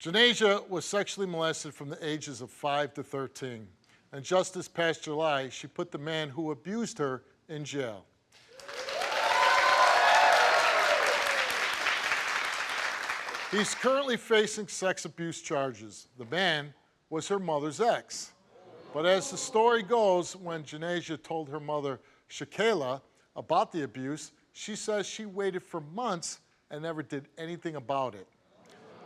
Janayjah was sexually molested from the ages of 5 to 13. And just this past July, she put the man who abused her in jail. He's currently facing sex abuse charges. The man was her mother's ex. But as the story goes, when Janayjah told her mother, Shakala, about the abuse, she says she waited for months and never did anything about it.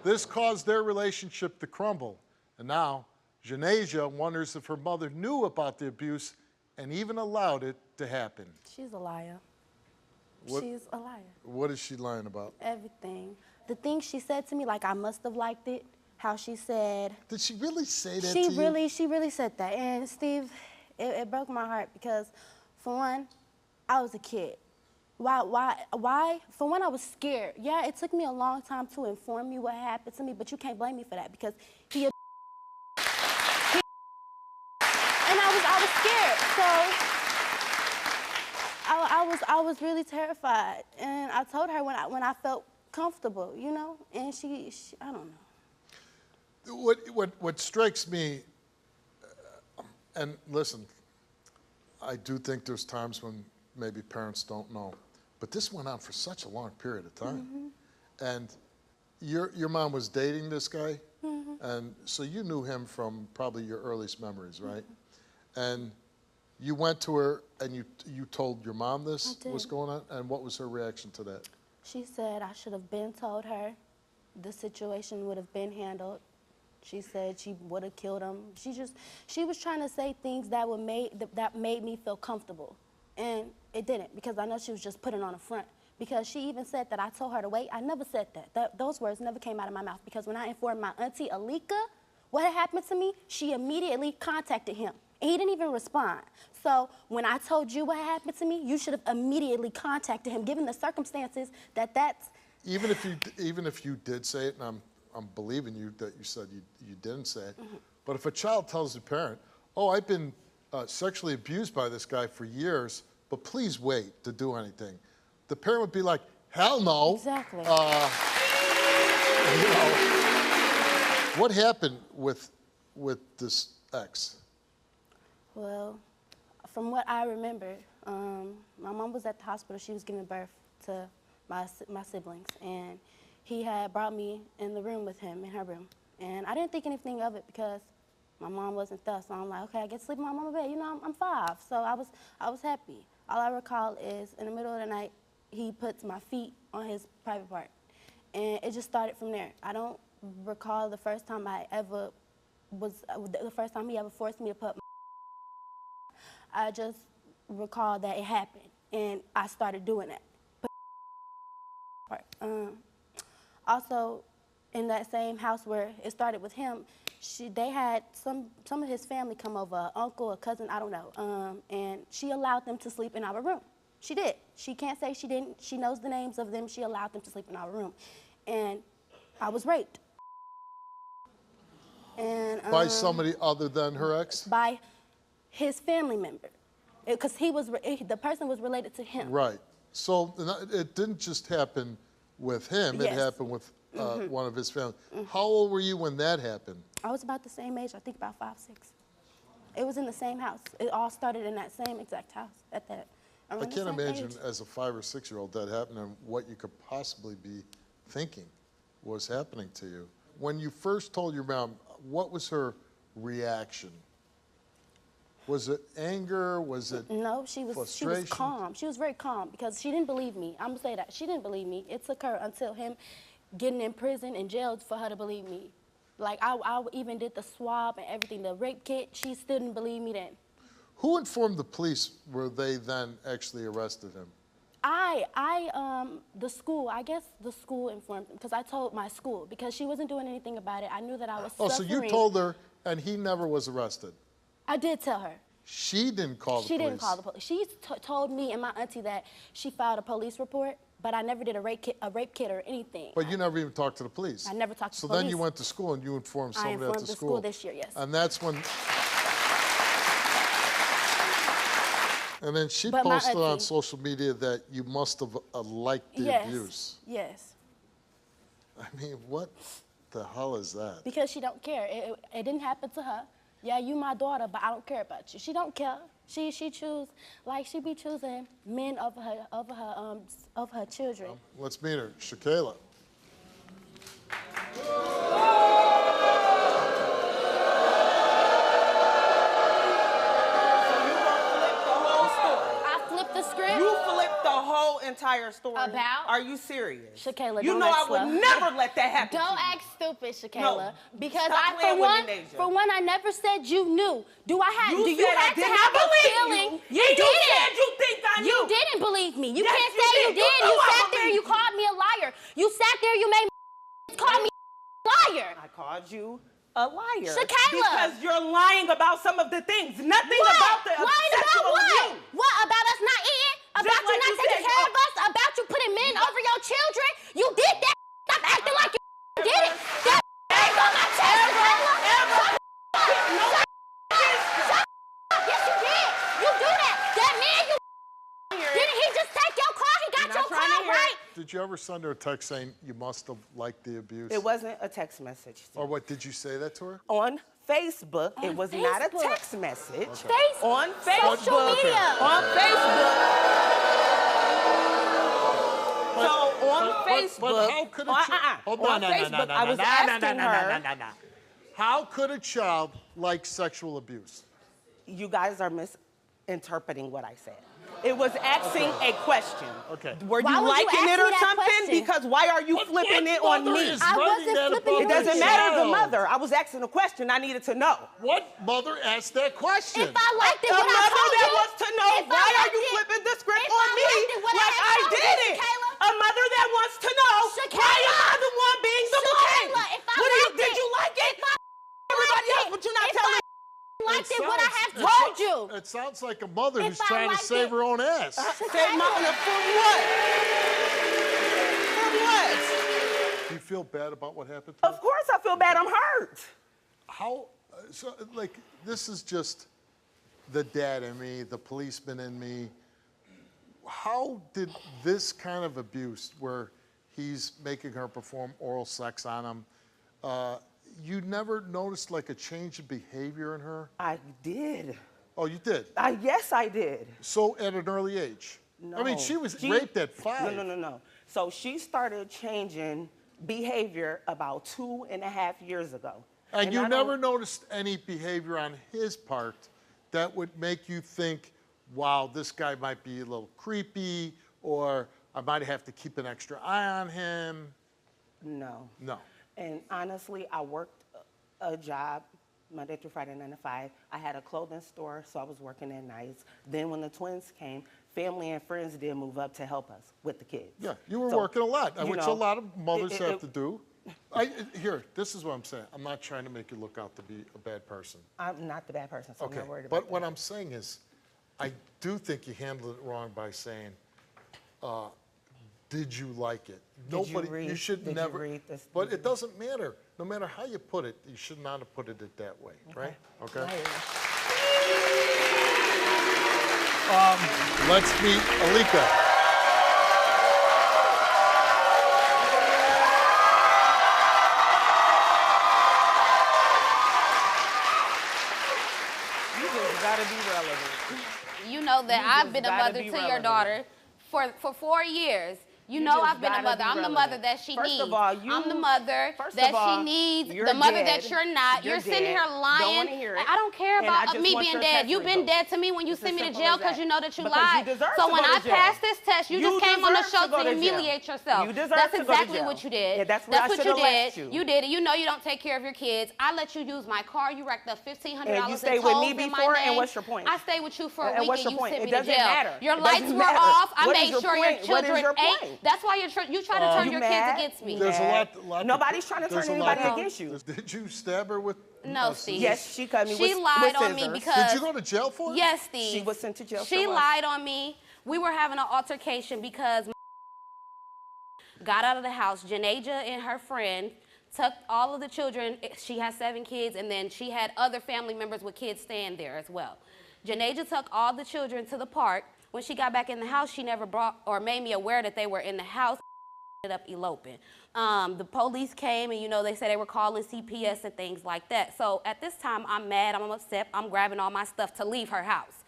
This caused their relationship to crumble. And now, Janayjah wonders if her mother knew about the abuse and even allowed it to happen. She's a liar. What, She's a liar. What is she lying about? Everything. The things she said to me, like I must have liked it. How she said. Did she really say that to you? She really said that. And Steve, it broke my heart because, for one, I was a kid. Why? For one, I was scared. Yeah, it took me a long time to inform you what happened to me, but you can't blame me for that because and I was scared. So I was really terrified, and I told her when I felt comfortable, you know, and she I don't know. What strikes me, and listen, I do think there's times when maybe parents don't know, but this went on for such a long period of time. Mm-hmm. And your mom was dating this guy, mm-hmm. and so you knew him from probably your earliest memories, right? Mm-hmm. And you went to her and you told your mom this was going on, and what was her reaction to that? She said I should have been told her. The situation would have been handled. She said she would have killed him. She was trying to say things that made me feel comfortable. And it didn't, because I know she was just putting on a front. Because she even said that I told her to wait. I never said that. Those words never came out of my mouth. Because when I informed my auntie Alika what had happened to me, she immediately contacted him. And he didn't even respond. So when I told you what happened to me, you should have immediately contacted him, given the circumstances that's... Even if you did say it, and I'm believing you that you said you didn't say it, mm-hmm. But if a child tells a parent, oh, I've been sexually abused by this guy for years, but please wait to do anything, the parent would be like, hell no. Exactly. You know, what happened with this ex? Well, from what I remember, my mom was at the hospital. She was giving birth to my siblings, and he had brought me in the room with him, in her room. And I didn't think anything of it because my mom wasn't there, so I'm like, okay, I get to sleep in my mama's bed. You know, I'm 5, so I was happy. All I recall is in the middle of the night, he puts my feet on his private part. And it just started from there. I don't recall the first time the first time he ever forced me to put my I just recall that it happened, and I started doing that. Also, in that same house where it started with him, they had some of his family come over, an uncle, a cousin, I don't know, and she allowed them to sleep in our room. She did. She can't say she didn't. She knows the names of them. She allowed them to sleep in our room. And I was raped. And, by somebody other than her ex? By his family member. Because the person was related to him. Right. So it didn't just happen with him. Yes. It happened with one of his family. Mm-hmm. How old were you when that happened? I was about the same age, I think about 5, 6. It was in the same house. It all started in that same exact house at that. I can't imagine as a 5 or 6-year-old that happened and what you could possibly be thinking was happening to you. When you first told your mom, what was her reaction? Was it anger? Was it No, she was calm. She was very calm because she didn't believe me. I'm gonna say that. She didn't believe me. It took her until him getting in prison and jailed for her to believe me. Like, I even did the swab and everything, the rape kit. She still didn't believe me then. Who informed the police where they then actually arrested him? The school, I guess the school informed him because I told my school because she wasn't doing anything about it. I knew that I was suffering. Oh, so you told her and he never was arrested? I did tell her. She didn't call the police? She didn't call the police. She told me and my auntie that she filed a police report, but I never did a rape kit or anything. But you never even talked to the police? I never talked to the police. So then you went to school and you informed somebody at the school? I informed the school this year, yes. And that's when... And then she posted on social media that you must have liked the abuse. Yes. I mean, what? the hell is that? Because she don't care. It didn't happen to her. Yeah, you my daughter, but I don't care about you. She don't care. She choose, like she be choosing men over her children. Let's meet her, Shakala. You flipped the whole entire story. About? Are you serious? Shakala, you don't know I act would slow. never let that happen. Don't to you. act stupid, Shakala. No. Because Stop playing with me, Janayjah. for one, I never said you knew. Do you said I have did to not have a believe feeling? you. You said you think I knew. You didn't believe me. You Yes, can't you say did. you did. You You know I sat there. believed You you. called me a liar. You sat there. You made call me a liar. I called you a liar. Shakala. Because you're lying about some of the things. Nothing What? about the Lying about sexual what? abuse. What? About us not eating? About Just you like not you taking said, care of us? About you putting men over your children? You did that. Stop acting like you did it. That ain't on my chest, Shakala. Yes, you did. You do that. That man, you didn't he just take your car? He got your car, right? Did you ever send her a text saying you must have liked the abuse? It wasn't a text message. Or what, did you say that to her? On Facebook, it On was not a Facebook. text message. Facebook. On Facebook. Social media. On Facebook. So on Facebook. But how could a child... Hold on, on Facebook, I was asking her. How could a child like sexual abuse? You guys are misinterpreting what I said. It was asking a question. Okay. Were Why you would you liking ask it me or that something? question? Because why are you flipping it on mother me? is I writing wasn't that flipping about it It on her doesn't you. matter the child? mother. I was asking a question. I needed to know. What mother asked that question? If I liked it, A would I mother told that you? wants to know If I why are liked you it- flipping the script if on I me liked it, would I like have I told you, did it? Shakala? A mother that wants to know Shakala. why am I the one being the blame? Shakala, if I What do you, liked did it- you like it? if I Everybody liked else, it- but you're not if telling me. Liked it, would I have It told sounds- you? It sounds like a mother If who's I trying to liked save it- her own ass. Say mama for what? For what? Do you feel bad about what happened to her? Of course I feel bad. I'm hurt. How, so, like, this is just the dad in me, the policeman in me. How did this kind of abuse, where he's making her perform oral sex on him, you never noticed like a change of behavior in her? I did. Oh, you did? Yes, I did. So at an early age? No. I mean, she was raped at 5. No. So she started changing behavior about 2.5 years ago. And you I never don't- noticed any behavior on his part that would make you think, wow, this guy might be a little creepy, or I might have to keep an extra eye on him? No. No. And honestly, I worked a job Monday through Friday, 9 to 5. I had a clothing store, so I was working at nights. Then when the twins came, family and friends did move up to help us with the kids. Yeah, you were So, working a lot, you which know, a lot of mothers it- have it- to do. Here, this is what I'm saying. I'm not trying to make you look out to be a bad person. I'm not the bad person, so I'm Okay, not worried about but that. what I'm saying is, I do think you handled it wrong by saying, did you like it? Did you read- should did you never. read this- But did it you- doesn't matter. No matter how you put it, you should not have put it that way, right? Okay. I hear you. Let's meet Alika. You just gotta be relevant. You know that You I've just been a gotta mother be to your relevant. daughter for 4 years. You You know just I've been a gotta mother. be I'm the relevant. mother that she First needs. of all, I'm the mother first that of all, she needs. you're The mother dead. that you're not. You're You're sitting dead. here Don't lying. wanna hear it. I don't care And I about just me want being your dead. test You've been results. dead to me when you It's sent as me to simple jail as because that. you know that you Because you lied. deserve So to when go to I jail. passed this test, you You just came on the deserve show to go to to jail. humiliate yourself. You deserve That's to go to exactly jail. what you did. Yeah, that's what I what you should've did. left you. You did it. You know you don't take care of your kids. I let you use my car. You racked up $1,500 And you in stayed with tolls me in my before, and name. what's your point? I stayed with you for a And week what's and your you point? sent It me to doesn't jail. matter. Your It lights doesn't were matter. off. I What is made your sure your point? What is children your ate. point? That's why you try to turn You your mad? kids against me. There's a Mad. lot Nobody's trying to there's turn a lot anybody of- against you. Did you stab her with? No, Steve. Yes, she cut me She with lied on me scissors. because. Did you go to jail for it? Yes, Steve. She was sent to jail. She Sure was. lied on me. We were having an altercation because got out of the house. Janayjah and her friend took all of the children. She has 7 kids, and then she had other family members with kids staying there as well. Janayjah took all the children to the park. When she got back in the house, she never brought or made me aware that they were in the house. ended up eloping. The police came and, you know, they said they were calling CPS and things like that. So at this time, I'm mad, I'm upset, I'm grabbing all my stuff to leave her house.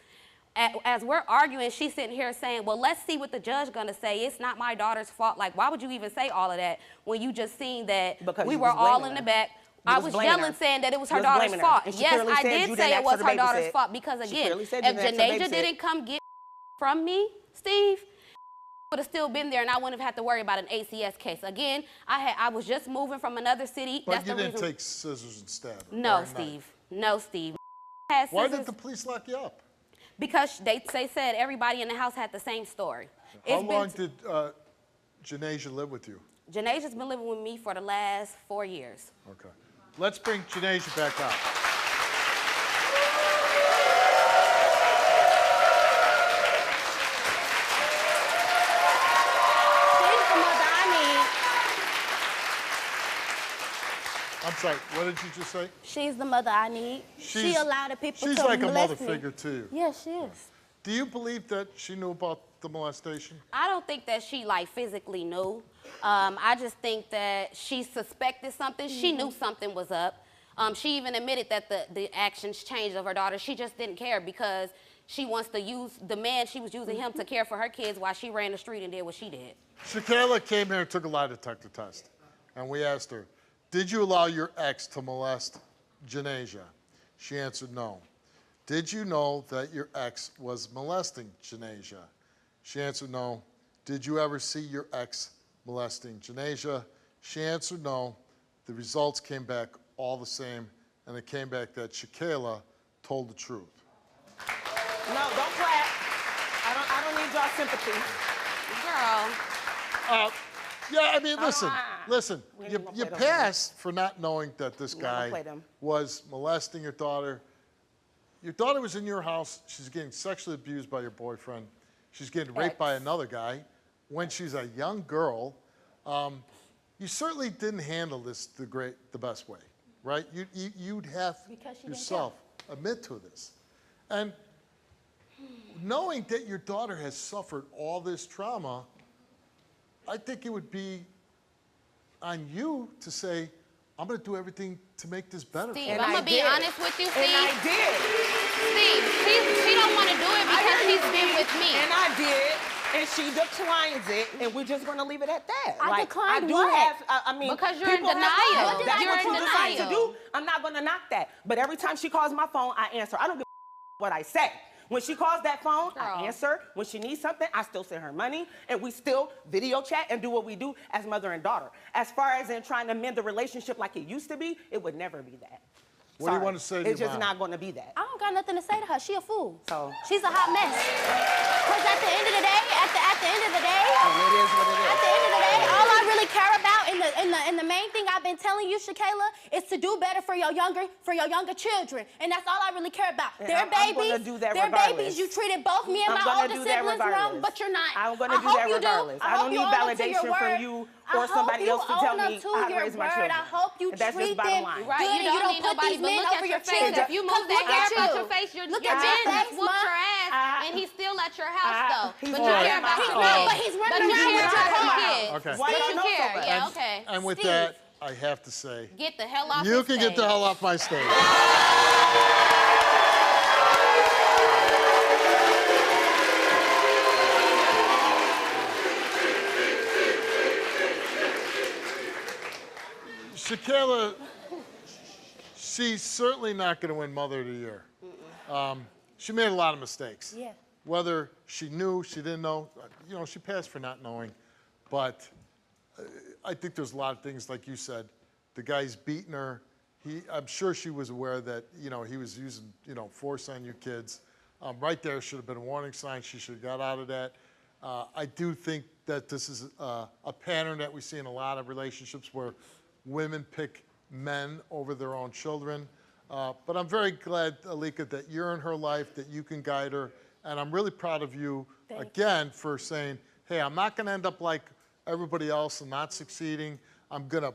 As we're arguing, she's sitting here saying, well, let's see what the judge gonna say. It's not my daughter's fault. Like, why would you even say all of that when you just seen that Because we you were was all blaming in the her. back? You I was was blaming yelling her. saying that it was You her was daughter's blaming her. fault. And she Yes, clearly I said did you say didn't it ask was her to her daughter's babysit. fault because, She again, clearly said if you didn't ask her to Janayjah babysit. didn't come get from me, Steve, would have still been there and I wouldn't have had to worry about an ACS case. Again, I was just moving from another city. But That's you the didn't reason. take scissors and stab her. or No, a knife. Steve. No, Steve. Had Why scissors did the police lock you up? because they said everybody in the house had the same story. How It's long been, did Janayjah live with you? Janayjah's been living with me for the last 4 years. Okay. Let's bring Janayjah back out. She's the mother I need. I'm sorry, what did you just say? She's the mother I need. She allowed the people She's to like a mother molest me. figure to you. Yes, she is. Do you believe that she knew about the molestation? I don't think that she like physically knew. I just think that she suspected something. She knew something was up. She even admitted that the actions changed of her daughter. She just didn't care because she wants to use the man she was using him to care for her kids while she ran the street and did what she did. Shakala came here and took a lie detector test. And we asked her, did you allow your ex to molest Janayjah? She answered no. Did you know that your ex was molesting Janayjah? She answered no. Did you ever see your ex molesting Janayjah? She answered no. The results came back all the same, and it came back that Shakala told the truth. No, don't clap. I don't need y'all sympathy. Girl, Yeah, I mean, listen, We ain't you gonna play them passed for not knowing that this We're not gonna guy play them. was molesting your daughter. Your daughter was in your house. She's getting sexually abused by your boyfriend. She's getting raped by another guy when she's a young girl. You certainly didn't handle this the best way, right? You'd have Because she didn't yourself admit to this. And knowing that your daughter has suffered all this trauma, I think it would be on you to say, I'm going to do everything to make this better. Steve, And I'm I gonna be did. honest with you, And I Steve. did. Steve, she don't want to do it because she's been with me. And I did. And she declines it, and we're just gonna leave it at that. I declined I do what? have, I mean, Because you're in people have denial. rights. That's You're what in you decide to denial. do. I'm not gonna knock that. But every time she calls my phone, I answer. I don't give a what I say. When she calls that phone, I Girl. answer. When she needs something, I still send her money, and we still video chat and do what we do as mother and daughter. As far as in trying to mend the relationship like it used to be, it would never be that. What do you Sorry. want to say to It's your just mom? not gonna be that. I don't got nothing to say to her. She a fool. So- She's a hot mess. Because at the end of the day, at the end of the day, And it is what it is. at the end of the day, all I really care about and the main thing I've been telling you, Shakala, is to do better for your younger children. And that's all I really care about. And Their I'm gonna babies, do that their regardless. babies, you treated both me and I'm my gonna older do that siblings wrong, regardless. but you're not. I'm gonna I do hope that you regardless. Do. I hope don't you need own up to your validation from word. you I or somebody hope else to you tell own up me to how to your raise my word. children. I hope you And that's just treat bottom them line. Right, good you and don't you don't need put nobody, these but men look over at your your face. children. If you 'Cause moved that look at hair about you. your face, your Look man at your just face, whooped Ma. your ass, and he's still at your house though. he's But not you at care my about your house. kids. But he's running But you around care with about your your car. kids. Okay. Why But y'all you know so care. bad? Yeah, okay. And with Steve, that, I have to say, get the hell off you his can get the stage. hell off my stage. Shakala, she's certainly not going to win Mother of the Year. She made a lot of mistakes. Yeah. Whether she knew, she didn't know, she passed for not knowing. But I think there's a lot of things, like you said. The guy's beating her. I'm sure she was aware that, he was using, force on you kids. Right there should have been a warning sign. She should have got out of that. I do think that this is a pattern that we see in a lot of relationships where women pick men over their own children. But I'm very glad, Alika, that you're in her life, that you can guide her. And I'm really proud of you, again, for saying, hey, I'm not going to end up like everybody else and not succeeding. I'm going to,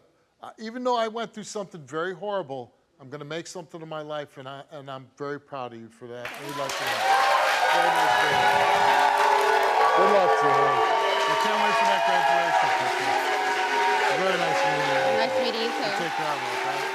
even though I went through something very horrible, I'm going to make something of my life, and I'm very proud of you for that. And we'd like to very nice day. Good luck to her. I can't wait for that graduation picture. very nice meeting you. Nice meeting you too. Take care, okay?